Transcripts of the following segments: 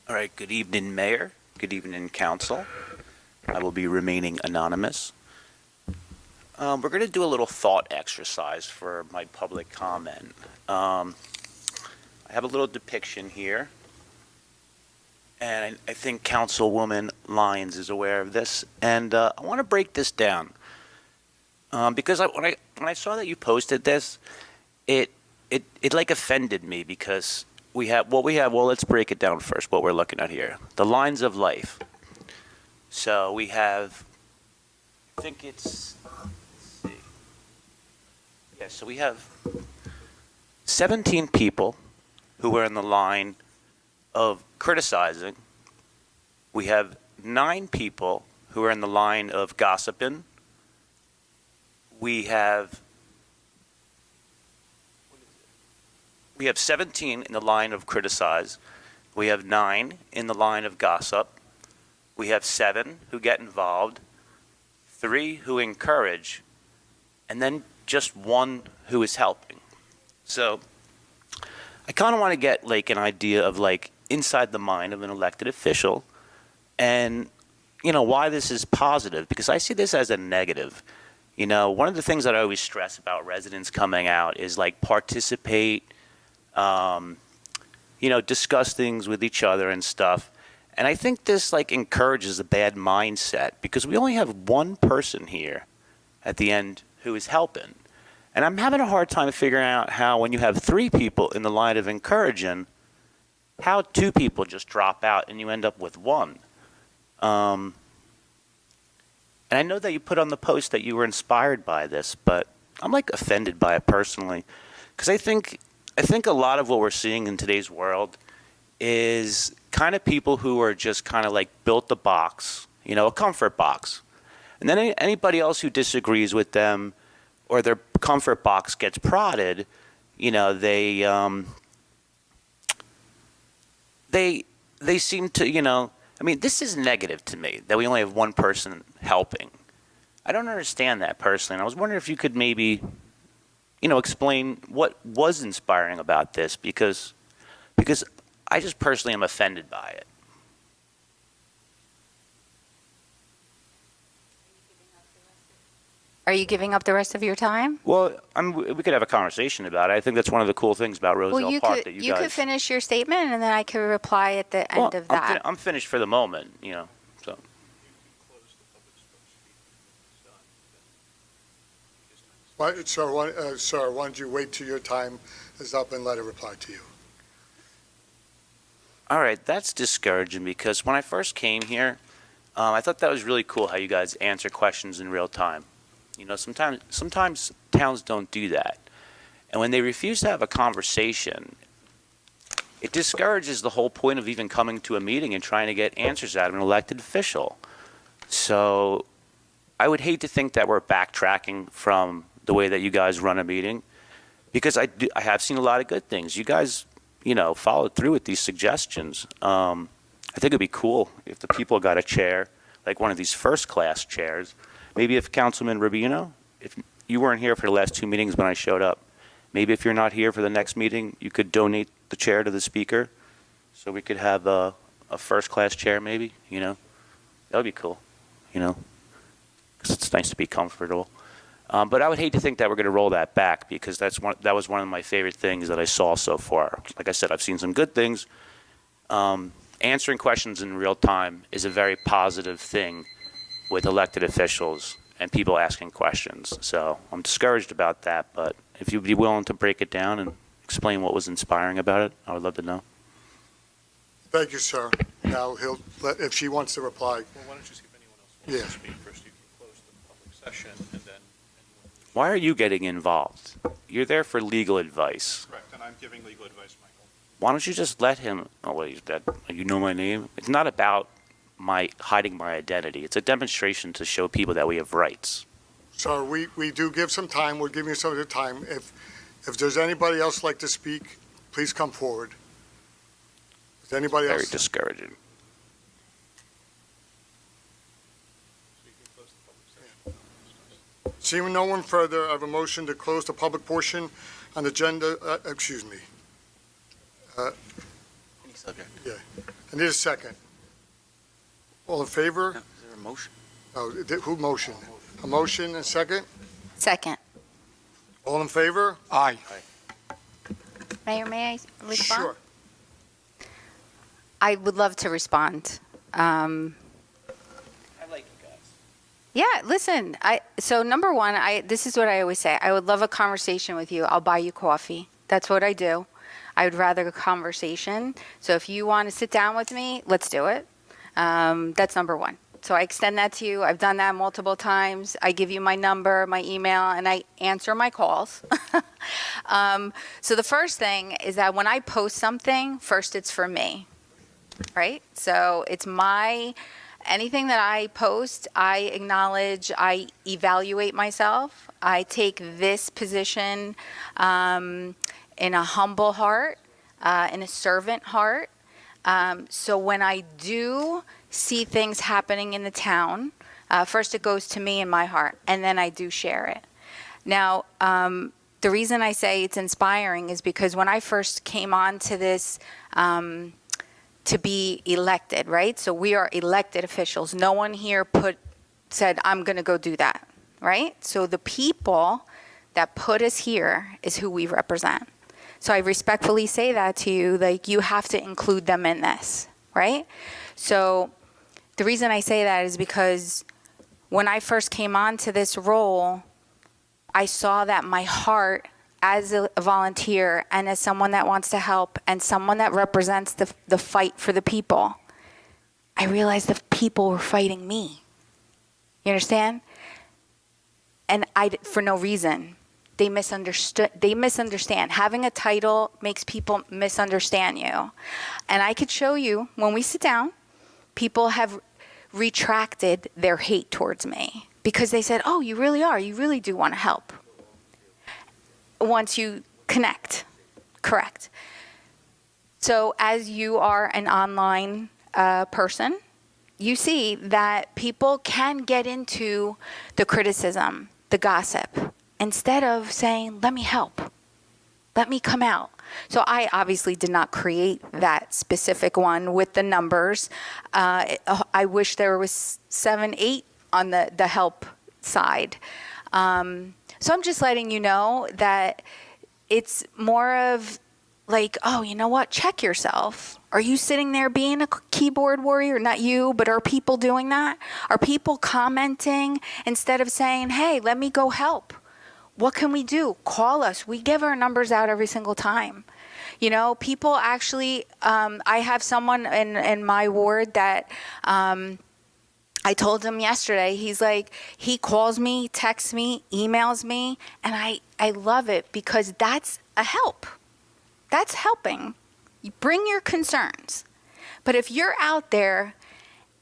All right, good evening, Mayor. Good evening, Council. I will be remaining anonymous. We're going to do a little thought exercise for my public comment. I have a little depiction here, and I think Councilwoman Lyons is aware of this. And I want to break this down because when I saw that you posted this, it like offended me because well, let's break it down first, what we're looking at here. The lines of life. So we have, I think it's, let's see. Yeah, so we have 17 people who are in the line of criticizing. We have 9 people who are in the line of gossiping. We have 17 in the line of criticize. We have 9 in the line of gossip. We have 7 who get involved, 3 who encourage, and then just 1 who is helping. So I kind of want to get like an idea of like inside the mind of an elected official and, you know, why this is positive, because I see this as a negative. You know, one of the things that I always stress about residents coming out is like participate, you know, discuss things with each other and stuff. And I think this like encourages a bad mindset because we only have 1 person here at the end who is helping. And I'm having a hard time figuring out how, when you have 3 people in the line of encouraging, how 2 people just drop out and you end up with 1. And I know that you put on the post that you were inspired by this, but I'm like offended by it personally, because I think a lot of what we're seeing in today's world is kind of people who are just kind of like built the box, you know, a comfort box. And then anybody else who disagrees with them or their comfort box gets prodded, you know, they seem to, you know, I mean, this is negative to me that we only have 1 person helping. I don't understand that personally. And I was wondering if you could maybe, you know, explain what was inspiring about this, because I just personally am offended by it. Are you giving up the rest of your time? Well, we could have a conversation about it. I think that's one of the cool things about Roosevelt Park that you guys. Could finish your statement, and then I could reply at the end of that. I'm finished for the moment, you know. So. Sir, why don't you wait till your time is up and let her reply to you? All right, that's discouraging because when I first came here, I thought that was really cool how you guys answer questions in real time. You know, sometimes towns don't do that. And when they refuse to have a conversation, it discourages the whole point of even coming to a meeting and trying to get answers out of an elected official. So I would hate to think that we're backtracking from the way that you guys run a meeting, because I have seen a lot of good things. You guys, you know, followed through with these suggestions. I think it'd be cool if the people got a chair, like one of these first-class chairs. Maybe if Councilman Rubino, if you weren't here for the last 2 meetings when I showed up, maybe if you're not here for the next meeting, you could donate the chair to the speaker so we could have a first-class chair maybe, you know. That would be cool, you know, because it's nice to be comfortable. But I would hate to think that we're going to roll that back, because that was one of my favorite things that I saw so far. Like I said, I've seen some good things. Answering questions in real time is a very positive thing with elected officials and people asking questions. So I'm discouraged about that, but if you'd be willing to break it down and explain what was inspiring about it, I would love to know. Thank you, sir. Now if she wants to reply. Well, why don't you see if anyone else wants to speak first? You can close the public session and then. Why are you getting involved? You're there for legal advice. Correct, and I'm giving legal advice, Michael. Why don't you just let him? Oh, wait, he's dead. You know my name? It's not about hiding my identity. It's a demonstration to show people that we have rights. Sir, we do give some time. We're giving you some of the time. If there's anybody else like to speak, please come forward. Is anybody else? Very discouraging. Seeing no one further, I have a motion to close the public portion on agenda, excuse me. subject. I need a second. All in favor? Is there a motion? Oh, who motioned? A motion and second? Second. All in favor? Aye. Mayor, may I respond? Sure. I would love to respond. I like you guys. Yeah, listen, so number one, this is what I always say. I would love a conversation with you. I'll buy you coffee. That's what I do. I would rather a conversation. So if you want to sit down with me, let's do it. That's number one. So I extend that to you. I've done that multiple times. I give you my number, my email, and I answer my calls. So the first thing is that when I post something, first it's for me, right? So it's anything that I post, I acknowledge, I evaluate myself. I take this position in a humble heart, in a servant heart. So when I do see things happening in the town, first it goes to me in my heart, and then I do share it. Now, the reason I say it's inspiring is because when I first came on to this, to be elected, right? So we are elected officials. No one here said, I'm going to go do that, right? So the people that put us here is who we represent. So I respectfully say that to you, like, you have to include them in this, right? So the reason I say that is because when I first came on to this role, I saw that my heart as a volunteer and as someone that wants to help and someone that represents the fight for the people, I realized the people were fighting me. You understand? And for no reason. They misunderstand. Having a title makes people misunderstand you. And I could show you, when we sit down, people have retracted their hate towards me because they said, oh, you really are. You really do want to help. Once you connect. Correct. So as you are an online person, you see that people can get into the criticism, the gossip, instead of saying, let me help, let me come out. So I obviously did not create that specific one with the numbers. I wish there was 7, 8 on the help side. So I'm just letting you know that it's more of like, oh, you know what? Check yourself. Are you sitting there being a keyboard warrior? Not you, but are people doing that? Are people commenting instead of saying, hey, let me go help? What can we do? Call us. We give our numbers out every single time. You know, people actually, I have someone in my ward that I told him yesterday, he's like, he calls me, texts me, emails me, and I love it because that's a help. That's helping. You bring your concerns. But if you're out there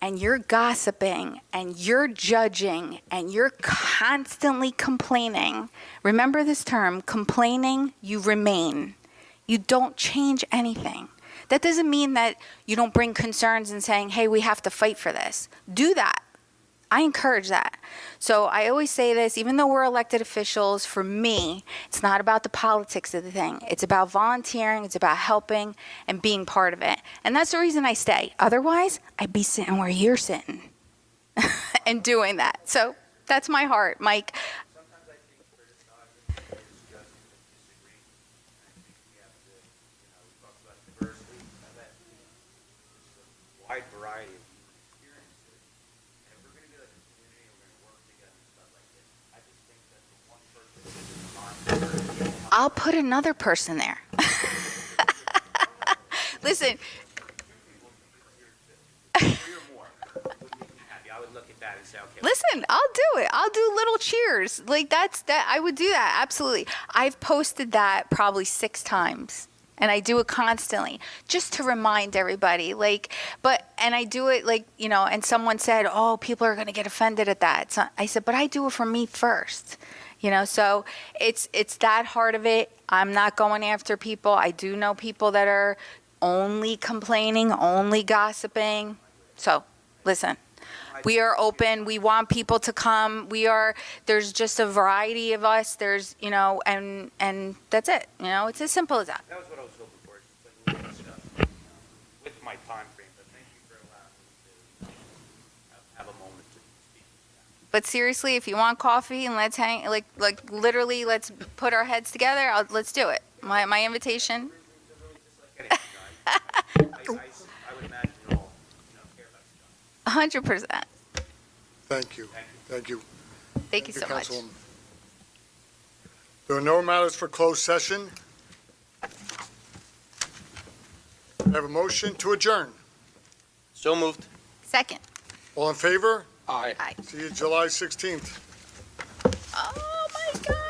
and you're gossiping and you're judging and you're constantly complaining, remember this term, complaining, you remain. You don't change anything. That doesn't mean that you don't bring concerns and saying, hey, we have to fight for this. Do that. I encourage that. So I always say this, even though we're elected officials, for me, it's not about the politics of the thing. It's about volunteering. It's about helping and being part of it. And that's the reason I stay. Otherwise, I'd be sitting where you're sitting and doing that. So that's my heart, Mike. Sometimes I think criticizing is just disagreeing. I think we have to, we talk about diversity, that there's a wide variety of human experiences. And if we're going to be like a community, we're going to work together and stuff like this, I just think that the one person is on I'll put another person there. Listen. I would look at that and say, okay. Listen, I'll do it. I'll do little cheers. Like that. I would do that. Absolutely. I've posted that probably 6 times. And I do it constantly just to remind everybody, and I do it and someone said, oh, people are going to get offended at that. So I said, but I do it for me first, so it's that heart of it. I'm not going after people. I do know people that are only complaining, only gossiping. So listen, we are open. We want people to come. There's just a variety of us. There's, and that's it. It's as simple as that. That was what I was hoping for. Just like a little stuff. my time frame, but thank you for allowing me to have a moment to speak. But seriously, if you want coffee and let's hang, like literally, let's put our heads together. Let's do it. My invitation. I would imagine you all, care about each other. 100%. Thank you. Thank you. Thank you so much. Councilwoman. There are no matters for closed session. I have a motion to adjourn. So moved. Second. All in favor? Aye. Aye. See you July 16th. Oh my God.